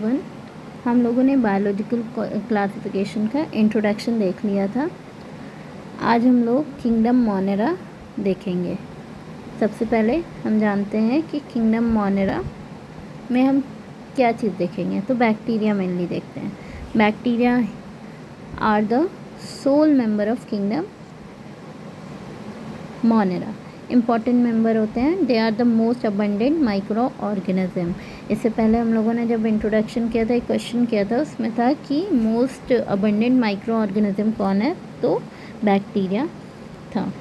One हम लोगों ने बायोलॉजिकल क्लासिफिकेशन का इंट्रोडक्शन देख लिया था। आज हम लोग किंगडम मोनेरा देखेंगे। सबसे पहले हम जानते हैं कि किंगडम मोनेरा में हम क्या चीज़ देखेंगे, तो बैक्टीरिया मेनली देखते हैं। Bacteria are the sole member of kingdom Monera. Important member होते हैं, they are the most abundant microorganism. इससे पहले हम लोगों ने जब इंट्रोडक्शन किया था, एक क्वेश्चन किया था, उसमें था कि मोस्ट अबंडेंट माइक्रो ऑर्गेनिज्म कौन है, तो बैक्टीरिया था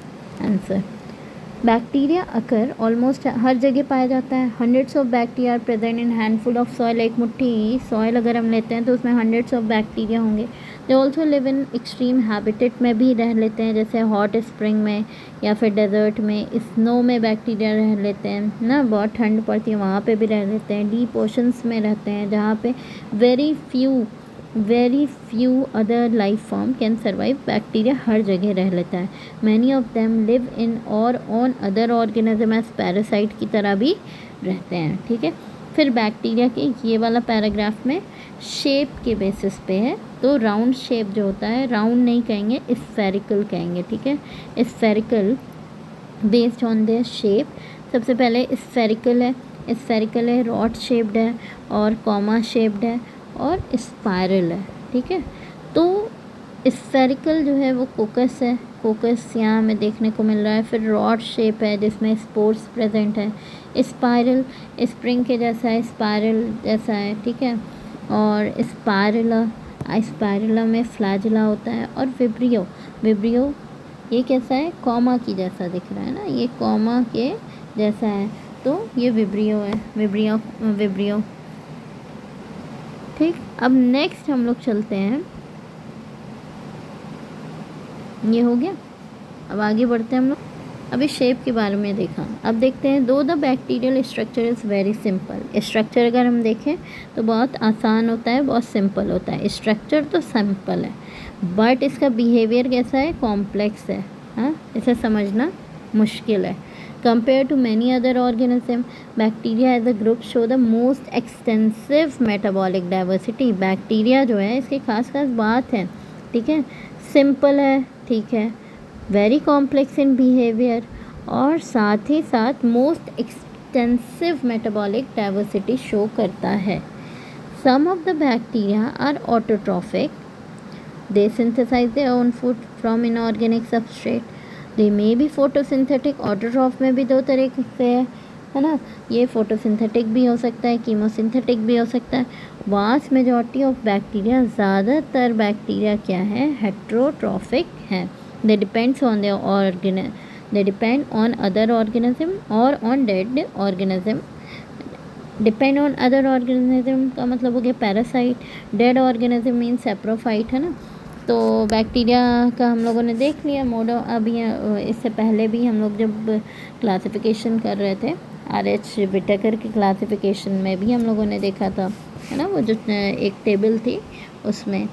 आंसर। बैक्टीरिया अकर ऑलमोस्ट हर जगह पाया जाता है। Hundreds of bacteria are present in handful of soil. एक मुट्ठी सॉइल अगर हम लेते हैं तो उसमें हंड्रेड्स ऑफ बैक्टीरिया होंगे। They also live in extreme habitat में भी रह लेते हैं, जैसे हॉट स्प्रिंग में या फिर डेजर्ट में। स्नो में बैक्टीरिया रह लेते हैं ना, बहुत ठंड पड़ती है वहाँ पे भी रह लेते हैं। डीप ओशंस में रहते हैं जहाँ पे very few other life form can survive. Bacteria हर जगह रह लेता है। Many of them live in और on other organism as parasite की तरह भी रहते हैं। ठीक है, फिर बैक्टीरिया के ये वाला पैराग्राफ में शेप के बेसिस पे है, तो राउंड शेप जो होता है, राउंड नहीं कहेंगे, स्फेरिकल कहेंगे। ठीक है, spherical based on their shape. सबसे पहले स्फेरिकल है, रॉड शेप्ड है और कॉमा शेप्ड है और स्पायरल है। ठीक है, तो स्फेरिकल जो है वो कोकस है, कोकस यहाँ हमें देखने को मिल रहा है। फिर रॉड शेप है जिसमें स्पोर्स प्रेजेंट है। स्पायरल स्प्रिंग के जैसा है, स्पायरल जैसा है। ठीक है, और स्पायरला में फ्लैजिला होता है। और विब्रियो ये कैसा है, कॉमा की जैसा दिख रहा है ना, ये कॉमा के जैसा है, तो ये विब्रियो है, विब्रियो। ठीक, अब नेक्स्ट हम लोग चलते हैं, ये हो गया। अब आगे बढ़ते हैं हम लोग। अभी शेप के बारे में देखा, अब देखते हैं। दो the bacterial structure is very simple. Structure अगर हम देखें तो बहुत आसान होता है, बहुत सिंपल होता है। स्ट्रक्चर तो सिंपल है, बट इसका बिहेवियर कैसा है, कॉम्प्लेक्स है। हाँ, इसे समझना मुश्किल है। Compare to many other organism, bacteria as a group show the most extensive metabolic diversity. Bacteria जो है इसकी खास बात है, ठीक है, सिंपल है, ठीक है, वेरी कॉम्प्लेक्स इन बिहेवियर, और साथ ही साथ most extensive metabolic diversity show करता है। Some of the bacteria are autotrophic, they synthesize their own food from inorganic substrate. They may be photosynthetic. Autotroph में भी दो तरीके से है ना, ये फोटोसिंथेटिक भी हो सकता है, कीमोसिंथेटिक भी हो सकता है। वास्ट मेजॉरिटी ऑफ बैक्टीरिया, ज़्यादातर बैक्टीरिया क्या है, हेट्रोट्रॉफिक है। They depend on other organism और on dead organism. Depend on other organism का मतलब हो गया parasite. Dead organism mean saprophyte, है ना। तो बैक्टीरिया का हम लोगों ने देख लिया मोडो। अभी इससे पहले भी हम लोग जब क्लासिफिकेशन कर रहे थे, RH विटेकर की क्लासिफिकेशन में भी हम लोगों ने देखा था, है ना, वो जो एक टेबल थी उसमें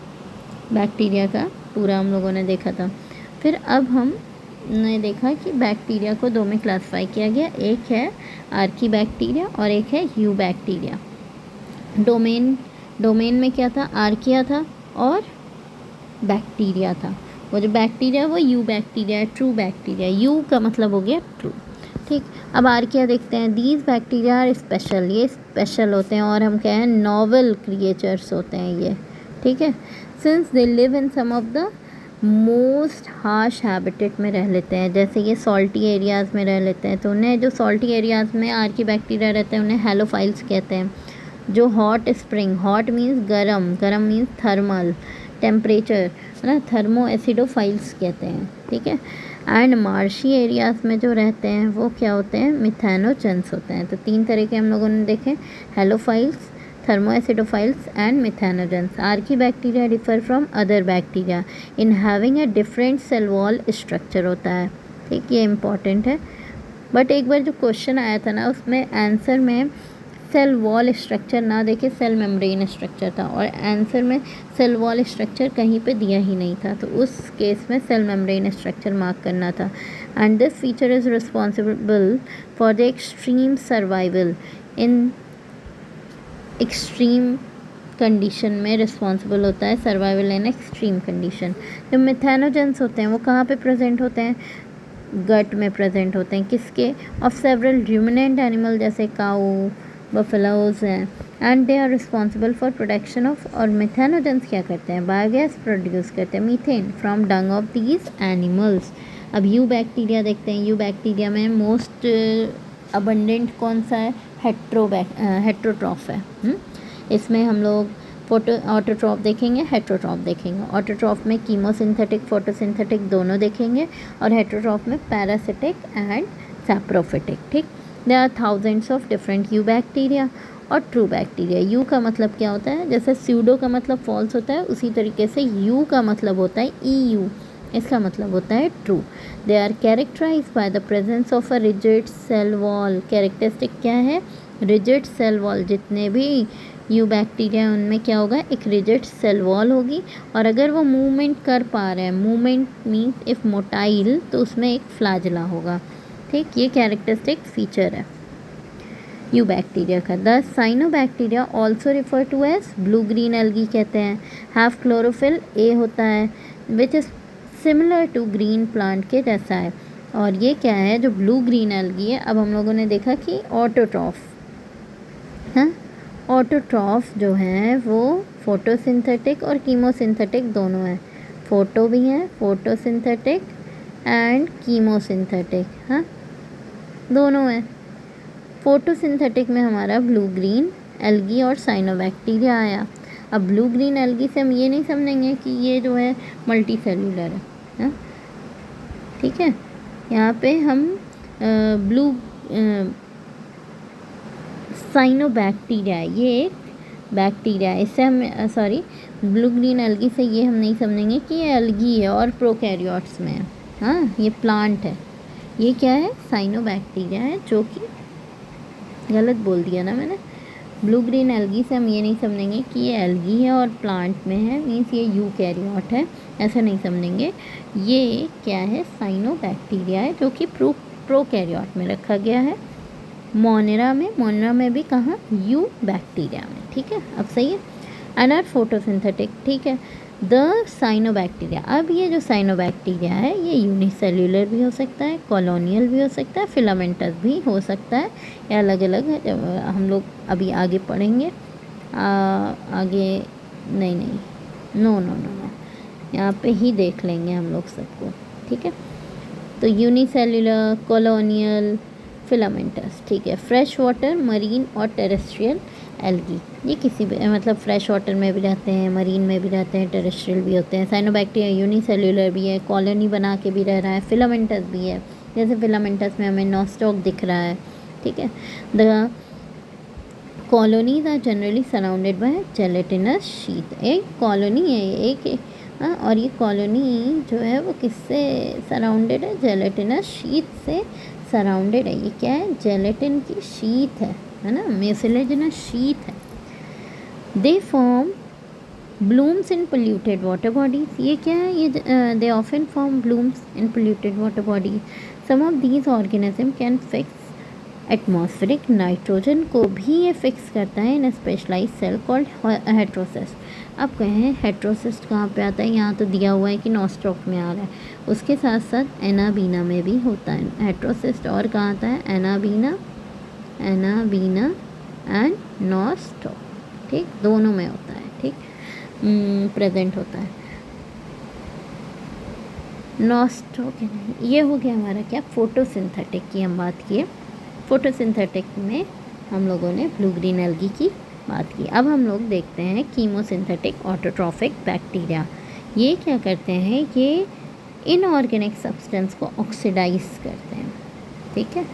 बैक्टीरिया का पूरा हम लोगों ने देखा था। फिर अब हमने देखा कि बैक्टीरिया को दो में क्लासिफाई किया गया, एक है आर्की बैक्टीरिया और एक है यू बैक्टीरिया। डोमेन में क्या था, आर्किया था और बैक्टीरिया था। वो जो बैक्टीरिया वो यू बैक्टीरिया है, ट्रू बैक्टीरिया। यू का मतलब हो गया ट्रू। ठीक, अब आर्किया देखते हैं। दीज बैक्टीरिया आर स्पेशल, ये स्पेशल होते हैं और हम क्या हैं, नॉवल क्रिएचर्स होते हैं ये। ठीक है, since they live in some of the most harsh habitat में रह लेते हैं, जैसे ये सॉल्टी एरियाज़ में रह लेते हैं, तो उन्हें जो सॉल्टी एरियाज़ में आर्की बैक्टीरिया रहते हैं उन्हें हेलोफाइल्स कहते हैं। जो हॉट स्प्रिंग, हॉट मीन्स गरम, गरम मीन्स थर्मल टेम्परेचर, है ना, थर्मो एसिडोफाइल्स कहते हैं। ठीक है, एंड मार्शी एरियाज़ में जो रहते हैं वो क्या होते हैं, मिथेनोजेंस होते हैं। तो तीन तरह के हम लोगों ने देखे, halophiles, thermoacidophils and methanogens. Archaebacteria differ from other bacteria in having a different cell wall structure होता है। ठीक, ये इम्पॉर्टेंट है। बट एक बार जो क्वेश्चन आया था ना, उसमें आंसर में सेल वॉल स्ट्रक्चर ना देके सेल मेम्ब्रेन स्ट्रक्चर था, और आंसर में सेल वॉल स्ट्रक्चर कहीं पे दिया ही नहीं था, तो उस केस में सेल मेम्ब्रेन स्ट्रक्चर मार्क करना था। And this feature is responsible for the extreme survival in extreme condition में रिस्पॉन्सिबल होता है, सर्वाइवल इन एक्सट्रीम कंडीशन। जो मिथेनोजेंस होते हैं वो कहाँ पे प्रेजेंट होते हैं, गट में प्रेजेंट होते हैं, किसके, ऑफ सेवरल र्यूमिनेंट एनिमल जैसे काऊ, बफेलोज हैं, and they are responsible for production of, और मिथेनोजेंस क्या करते हैं, बायोगैस प्रोड्यूस करते हैं, methane from dung of these animals. अब यू बैक्टीरिया देखते हैं, यू बैक्टीरिया में मोस्ट अबंडेंट कौन सा है, हेट्रोट्रॉफ है। इसमें हम लोग ऑटोट्रॉफ देखेंगे, हेट्रोट्रॉफ देखेंगे। ऑटोट्रॉफ में कीमोसिंथेटिक, फोटोसिंथेटिक दोनों देखेंगे, और हेट्रोट्रॉफ में पैरासिटिक एंड सैप्रोफिटिक। ठीक, there are thousands of different eubacteria और ट्रू बैक्टीरिया। यू का मतलब क्या होता है, जैसे स्यूडो का मतलब फॉल्स होता है, उसी तरीके से यू का मतलब होता है EU, इसका मतलब होता है true. They are characterise by the presence of a rigid cell wall. Characteristic क्या है, रिजिड सेल वॉल। जितने भी यू बैक्टीरिया उनमें क्या होगा, एक रिजिड सेल वॉल होगी, और अगर वो मूवमेंट कर पा रहे हैं, मूवमेंट मीन्स इफ मोटाइल, तो उसमें एक फ्लैजला होगा। ठीक, ये कैरेक्टरिस्टिक फीचर है यू बैक्टीरिया का। The cyanobacteria also refer to as blue green algae कहते हैं, हैव क्लोरोफिल ए होता है, which is similar to green plant के जैसा है। और ये क्या है, जो ब्लू ग्रीन एल्गी है, अब हम लोगों ने देखा कि ऑटोट्रॉफ, हाँ, ऑटोट्रॉफ जो है वो फोटोसिंथेटिक और कीमोसिंथेटिक दोनों हैं। फोटो भी हैं, फोटोसिंथेटिक एंड कीमोसिंथेटिक, हाँ, दोनों हैं। फोटोसिंथेटिक में हमारा ब्लू ग्रीन एल्गी और साइनोबैक्टीरिया आया। अब ब्लू ग्रीन एल्गी से हम ये नहीं समझेंगे कि ये जो है मल्टी सेल्यूलर है, हाँ? ठीक है, यहाँ पे हम ब्लू साइनोबैक्टीरिया है, ये एक बैक्टीरिया है, इससे हम सॉरी ब्लू ग्रीन एल्गी से ये हम नहीं समझेंगे कि ये एल्गी है और प्रोकैरियोट्स में है, हाँ, ये प्लांट है। ये क्या है, साइनोबैक्टीरिया है, जो कि गलत बोल दिया ना मैंने। ब्लू ग्रीन एल्गी से हम ये नहीं समझेंगे कि ये एल्गी है और प्लांट में है, मीन्स ये यूकैरियोट है, ऐसा नहीं समझेंगे। ये क्या है, साइनोबैक्टीरिया है, जो कि प्रोकैरियोट में रखा गया है। मोनेरा में भी कहाँ, यू बैक्टीरिया में। ठीक है, अब सही है। एंड आर फोटोसिंथेटिक, ठीक है। द साइनोबैक्टीरिया, अब ये जो साइनोबैक्टीरिया है ये यूनिसेल्यूलर भी हो सकता है, कॉलोनियल भी हो सकता है, फिलामेंटस भी हो सकता है, या अलग अलग है। जब हम लोग अभी आगे पढ़ेंगे, आगे नहीं, नो, यहाँ पे ही देख लेंगे हम लोग सबको। ठीक है, तो यूनिसेल्यूलर, कॉलोनियल, फिलामेंटस, ठीक है। फ्रेश वाटर, मरीन और टेरेस्ट्रियल एल्गी, ये किसी भी मतलब फ्रेश वाटर में भी रहते हैं, मरीन में भी रहते हैं, टेरेस्ट्रियल भी होते हैं। साइनोबैक्टीरिया यूनिसेल्यूलर भी है, कॉलोनी बना के भी रह रहा है, फिलामेंटस भी है, जैसे फिलामेंटस में हमें नॉस्टॉक दिख रहा है। ठीक है, the colonies are generally surrounded by gelatinous sheet. एक कॉलोनी है एक, हाँ, और ये कॉलोनी जो है वो किससे सराउंडेड है, जेलेटिनस शीट से सराउंडेड है। ये क्या है, जेलेटिन की शीट है ना, म्यूसिलेजिनस शीट है। They form blooms in polluted water bodies, ये क्या है, ये they often form blooms in polluted water bodies. Some of these organism can fix atmospheric nitrogen को भी ये फिक्स करता है in specialise cell called heterocyst. अब कहें हेट्रोसिस्ट कहाँ पे आता है, यहाँ तो दिया हुआ है कि नॉस्टॉक में आ रहा है, उसके साथ साथ एनाबीना में भी होता है हेट्रोसिस्ट। और कहाँ आता है, एनाबीना एंड नॉस्टॉक, ठीक, दोनों में होता है। ठीक, प्रेजेंट होता है नॉस्टॉक। ये हो गया हमारा क्या, फोटोसिंथेटिक की हम बात किए। फोटोसिंथेटिक में हम लोगों ने ब्लू ग्रीन एल्गी की बात की। अब हम लोग देखते हैं कीमोसिंथेटिक ऑटोट्रॉफिक बैक्टीरिया। ये क्या करते हैं, ये इनऑर्गेनिक सब्सटेंस को ऑक्सीडाइज करते हैं। ठीक है,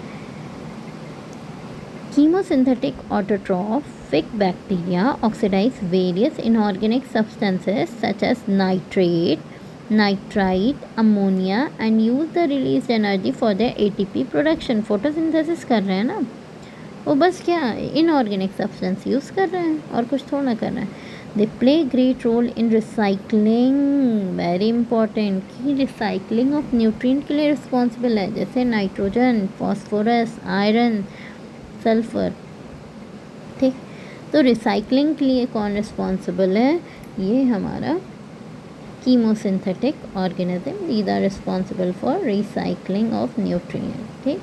chemosynthetic autotrophic bacteria oxidise various inorganic substances such as nitrate, nitrite, ammonia and use the release energy for their ATP production. Photosynthesis कर रहे हैं ना वो, बस क्या इनऑर्गेनिक सब्सटेंस यूज़ कर रहे हैं और कुछ थोड़ा कर रहे हैं। They play great role in recycling, very important, कि रिसाइकलिंग ऑफ न्यूट्रिएंट के लिए रिस्पॉन्सिबल है, जैसे नाइट्रोजन, फॉस्फोरस, आयरन, सल्फर। ठीक, तो रिसाइकलिंग के लिए कौन रिस्पॉन्सिबल है? ये हमारा chemosynthetic organism, these are responsible for recycling of nutrients. ठीक,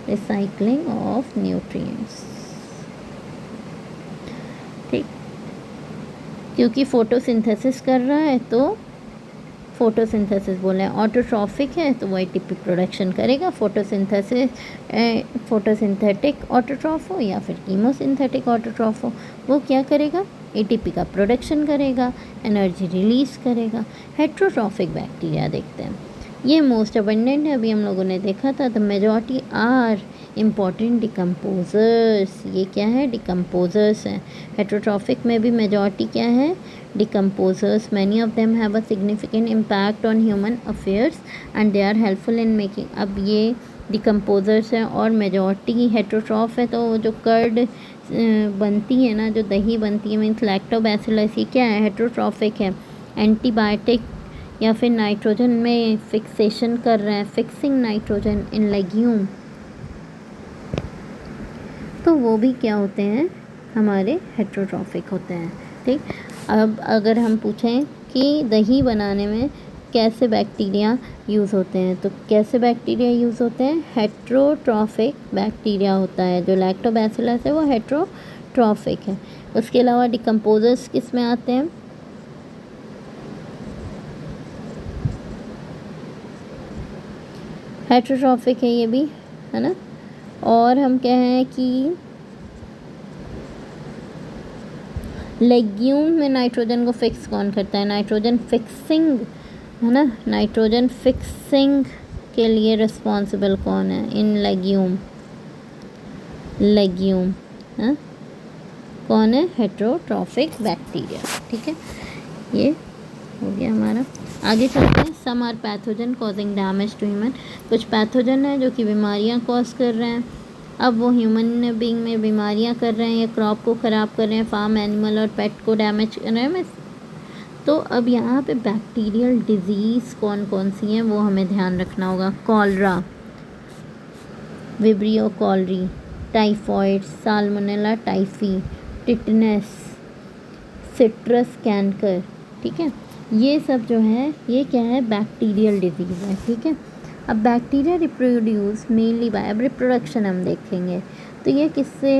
रिसाइकलिंग ऑफ न्यूट्रिएंट्स। ठीक, क्योंकि फोटोसिंथेसिस कर रहा है तो फोटोसिंथेसिस बोल रहे हैं। ऑटोट्रॉफिक है तो वो एटीपी प्रोडक्शन करेगा। फोटोसिंथेटिक ऑटोट्रॉफ हो या फिर कीमोसिंथेटिक ऑटोट्रॉफ हो, वो क्या करेगा? एटीपी का प्रोडक्शन करेगा, एनर्जी रिलीज करेगा। हेट्रोट्रॉफिक बैक्टीरिया देखते हैं, ये मोस्ट अबंडेंट है, अभी हम लोगों ने देखा था। The majority are important decomposers. ये क्या है? डिकम्पोजर्स हैं। हेट्रोट्रॉफिक में भी मेजॉरिटी क्या है? Decomposers. Many of them have a significant impact on human affairs and they are helpful in making. अब ये डिकम्पोजर्स हैं और मेजॉरिटी हेट्रोट्रॉफ है, तो जो कर्ड बनती है ना, जो दही बनती है, मीन्स लैक्टोबैसिलस, ये क्या है? हेट्रोट्रॉफिक है। एंटीबायोटिक या फिर नाइट्रोजन में फिक्सेशन कर रहे हैं, फिक्सिंग नाइट्रोजन इन लेग्यूम, तो वो भी क्या होते हैं? हमारे हेट्रोट्रॉफिक होते हैं। ठीक, अब अगर हम पूछें कि दही बनाने में कैसे बैक्टीरिया यूज़ होते हैं, तो कैसे बैक्टीरिया यूज़ होते हैं? हेट्रोट्रॉफिक बैक्टीरिया होता है। जो लैक्टोबैसिलस है वो हेट्रोट्रॉफिक है। उसके अलावा डिकम्पोजर्स किस में आते हैं? हेट्रोट्रॉफिक है ये भी, है ना। और हम कहें कि लेग्यूम में नाइट्रोजन को फिक्स कौन करता है? नाइट्रोजन फिक्सिंग, है ना। नाइट्रोजन फिक्सिंग के लिए रिस्पॉन्सिबल कौन है इन लेग्यूम? लेग्यूम, हाँ, कौन है? Heterotrophic bacteria. ठीक है, ये हो गया हमारा। आगे चलते हैं। Some are pathogen causing damage to human. कुछ पैथोजन है जो कि बीमारियां कॉज कर रहे हैं। अब वो ह्यूमन बीइंग में बीमारियां कर रहे हैं या क्रॉप को ख़राब कर रहे हैं, फार्म एनिमल और पेट को डैमेज कर रहे हैं। तो अब यहाँ पे बैक्टीरियल डिजीज़ कौन कौन सी हैं वो हमें ध्यान रखना होगा। Cholera, vibrio cholerae, typhoid, salmonella typhi, tetanus, citrus canker. ठीक है, ये सब जो है ये क्या है? बैक्टीरियल डिजीज़ है। ठीक है, अब बैक्टीरिया रिप्रोड्यूस मेनली बाय, अब रिप्रोडक्शन हम देखेंगे तो ये किससे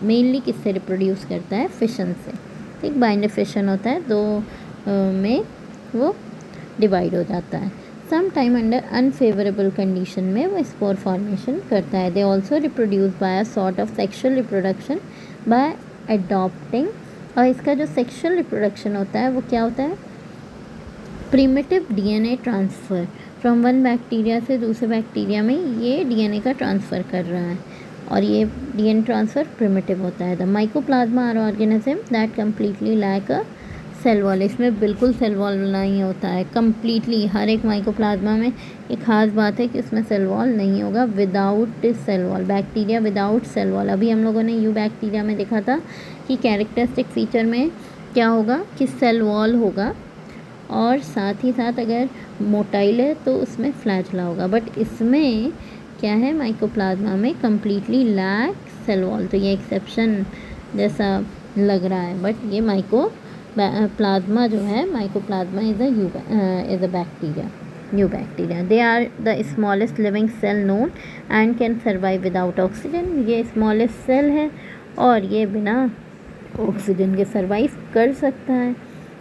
मेनली किससे रिप्रोड्यूस करता है? फिशन से। ठीक, बाइंडर फिशन होता है, दो में वो डिवाइड हो जाता है। Some time under unfavourable condition में वो स्पोर फॉर्मेशन करता है। They also reproduce by a sort of sexual reproduction by adopting. और इसका जो सेक्शुअल रिप्रोडक्शन होता है वो क्या होता है? Primitive DNA transfer from one bacteria से दूसरे बैक्टीरिया में ये डीएनए का ट्रांसफ़र कर रहा है, और ये डीएनए ट्रांसफ़र प्रिमिटिव होता है। The mycoplasma are organism that completely lack a cell wall. इसमें बिल्कुल सेल वॉल नहीं होता है कम्प्लीटली। हर एक माइकोप्लाज्मा में एक ख़ास बात है कि उसमें सेल वॉल नहीं होगा, without cell wall. Bacteria without cell wall. अभी हम लोगों ने यू बैक्टीरिया में देखा था कि कैरेक्टरिस्टिक फीचर में क्या होगा कि सेल वॉल होगा, और साथ ही साथ अगर मोटाइल है तो उसमें फ्लैजला होगा। बट इसमें क्या है? माइकोप्लाज्मा में कम्प्लीटली लैक सेल वॉल। तो ये एक्सेप्शन जैसा लग रहा है, बट ये प्लाज्मा जो है, mycoplasma is a bacteria, new bacteria. They are the smallest living cell known and can survive without oxygen. ये स्मॉलेस्ट सेल है और ये बिना ऑक्सीजन के सर्वाइव कर सकता है।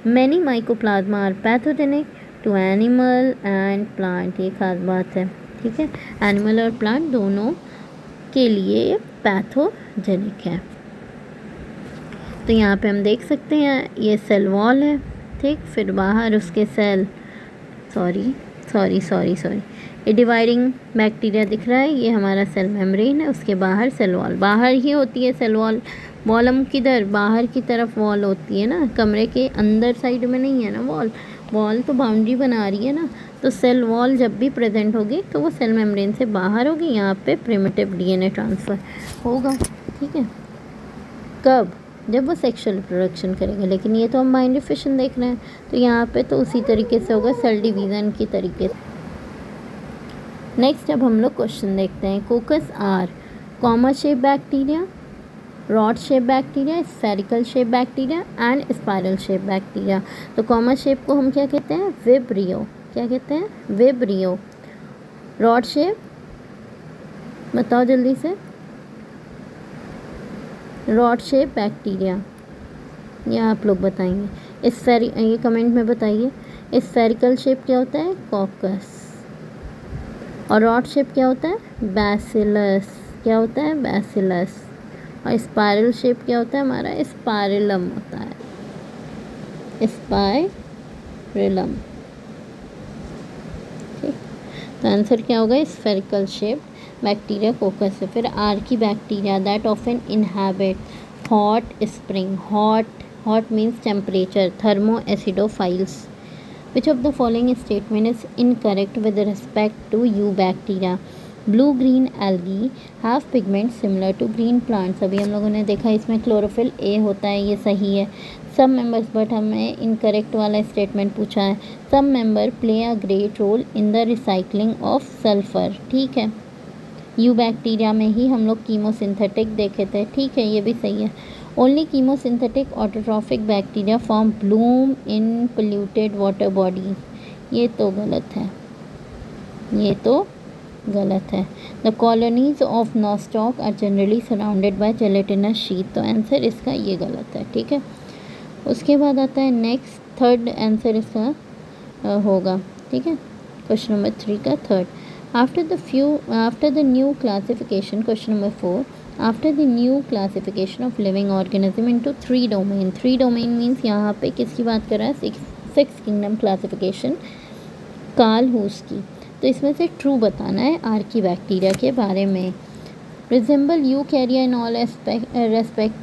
Many mycoplasma are pathogenic to animal and plant. ये खास बात है। ठीक है, एनिमल और प्लांट दोनों के लिए पैथोजेनिक है। तो यहाँ पे हम देख सकते हैं ये सेल वॉल है। ठीक, फिर बाहर उसके सेल सॉरी ये डिवाइडिंग बैक्टीरिया दिख रहा है, ये हमारा सेल मेम्ब्रेन है, उसके बाहर सेल वॉल। बाहर ही होती है सेल वॉल। वॉल हम किधर? बाहर की तरफ वॉल होती है ना, कमरे के अंदर साइड में नहीं है ना वॉल। वॉल तो बाउंड्री बना रही है ना, तो सेल वॉल जब भी प्रेजेंट होगी तो वो सेल मेम्ब्रेन से बाहर होगी। यहाँ पे प्रिमिटिव डीएनए ट्रांसफ़र होगा। ठीक है, कब? जब वो सेक्शुअल रिप्रोडक्शन करेगा। लेकिन ये तो हम बाइंडर फिशन देख रहे हैं, तो यहाँ पे तो उसी तरीके से होगा, सेल डिवीज़न की तरीके से। नेक्स्ट अब हम लोग क्वेश्चन देखते हैं। कोकस R comma shape bacteria, rod shape bacteria, spherical shape bacteria and spiral shape bacteria. तो कॉमन शेप को हम क्या कहते हैं? विब्रियो। क्या कहते हैं? विब्रियो। रॉड शेप बताओ जल्दी से। रॉड शेप बैक्टीरिया, ये आप लोग बताएंगे। ये कमेंट में बताइए। स्फेरिकल शेप क्या होता है? कॉकस। और रॉड शेप क्या होता है? बैसिलस। क्या होता है? बैसिलस। और स्पाइरल शेप क्या होता है हमारा? स्पाइरलम होता है, स्पाइरलम। ठीक, तो आंसर क्या होगा? स्फेरिकल शेप बैक्टीरिया कोकस है। फिर Archie bacteria that often inhabit hot spring. Hot means temperature, thermo acidophiles. Which of the following statement is incorrect with respect to eubacteria? Blue-green algae have pigments similar to green plants. अभी हम लोगों ने देखा इसमें chlorophyll a होता है, ये सही है। सब मेंबर्स, बट हमें इनकरेक्ट वाला स्टेटमेंट पूछा है। सब member play a great role in the recycling of sulphur. ठीक है, यूबैक्टीरिया में ही हम लोग कीमोसिंथेटिक देखे थे। ठीक है, ये भी सही है। Only chemosynthetic autotrophic bacteria form bloom in polluted water body. ये तो गलत है, ये तो गलत है। The colonies of nostoc are generally surrounded by gelatinous sheet. तो आंसर इसका ये गलत है। ठीक है, उसके बाद आता है नेक्स्ट, थर्ड आंसर इसका होगा। ठीक है, क्वेश्चन नंबर 3 का third. After the new classification, question number 4, after the new classification of living organism into 3 domain, 3 domain means यहाँ पे किसकी बात कर रहा है? 6 किंगडम क्लासिफिकेशन कार्ल हुस की। तो इसमें से ट्रू बताना है आर्की बैक्टीरिया के बारे में। Resemble यूकैरिया in all respect.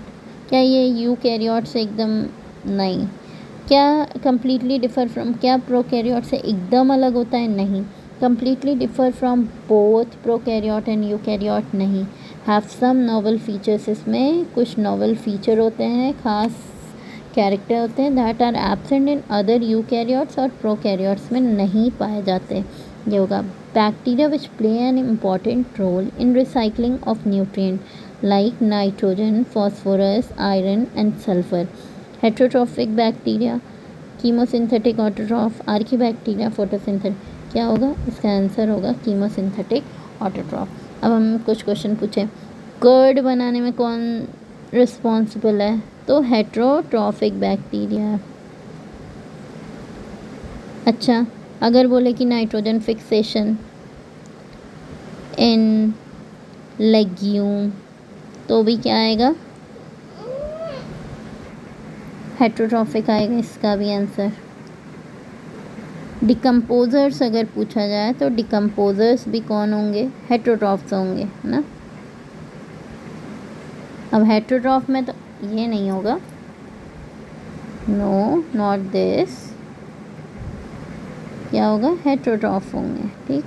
क्या ये यूकैरियोट से एकदम नहीं। क्या कम्प्लीटली डिफर फ्रॉम, क्या प्रोकैरियोट से एकदम अलग होता है? नहीं। completely differ from both prokaryote and eukaryote नहीं। have some novel features, इसमें कुछ novel feature होते हैं, खास कैरेक्टर होते हैं that are absent in other eukaryotes और prokaryotes में नहीं पाए जाते। ये होगा bacteria which play an important role in recycling of nutrient like nitrogen, phosphorus, iron and sulfur। heterotrophic bacteria, chemosynthetic autotroph, archibacteria photosynthetic। क्या होगा? इसका आंसर होगा कीमोसिंथेटिक ऑटोट्रॉफ। अब हम कुछ क्वेश्चन पूछें, कर्ड बनाने में कौन रिस्पॉन्सिबल है? तो हेट्रोट्रॉफिक बैक्टीरिया। अच्छा, अगर बोले कि नाइट्रोजन फिक्सेशन इन लेग्यूम, तो भी क्या आएगा? हेट्रोट्रॉफिक आएगा इसका भी आंसर। डिकम्पोजर्स अगर पूछा जाए तो डिकम्पोजर्स भी कौन होंगे? हेट्रोट्रॉफ्स होंगे, है ना। अब हेट्रोट्रॉफ में तो ये नहीं होगा, नो नॉट दिस। क्या होगा? हेट्रोट्रॉफ होंगे। ठीक,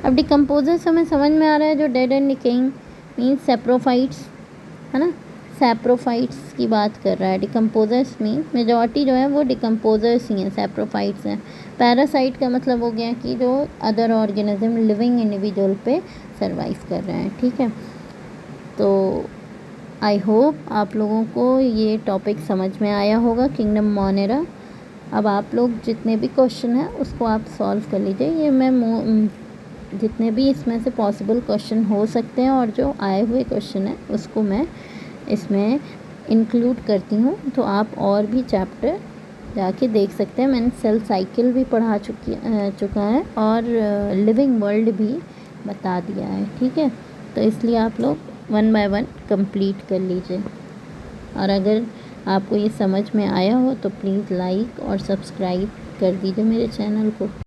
अब डिकम्पोजर्स हमें समझ में आ रहा है, जो dead and decaying means saprophytes, है ना, सैप्रोफाइट्स की बात कर रहा है। डिकम्पोजर्स मीन मेजॉरिटी जो है वो डिकम्पोजर्स ही हैं, सैप्रोफाइट्स हैं। पैरासाइट का मतलब हो गया कि जो अदर ऑर्गेनिज्म लिविंग इंडिविजुअल पे सरवाइव कर रहे हैं। ठीक है, तो आई होप आप लोगों को ये टॉपिक समझ में आया होगा, किंगडम मोनेरा। अब आप लोग जितने भी क्वेश्चन हैं उसको आप सॉल्व कर लीजिए। ये मैं जितने भी इसमें से पॉसिबल क्वेश्चन हो सकते हैं और जो आए हुए क्वेश्चन हैं उसको मैं इसमें इंक्लूड करती हूँ, तो आप और भी चैप्टर जाके देख सकते हैं। मैंने सेल साइकिल भी पढ़ा चुका है और लिविंग वर्ल्ड भी बता दिया है। ठीक है, तो इसलिए आप लोग 1 बाय 1 कंप्लीट कर लीजिए। और अगर आपको ये समझ में आया हो तो प्लीज़ लाइक और सब्सक्राइब कर दीजिए मेरे चैनल को।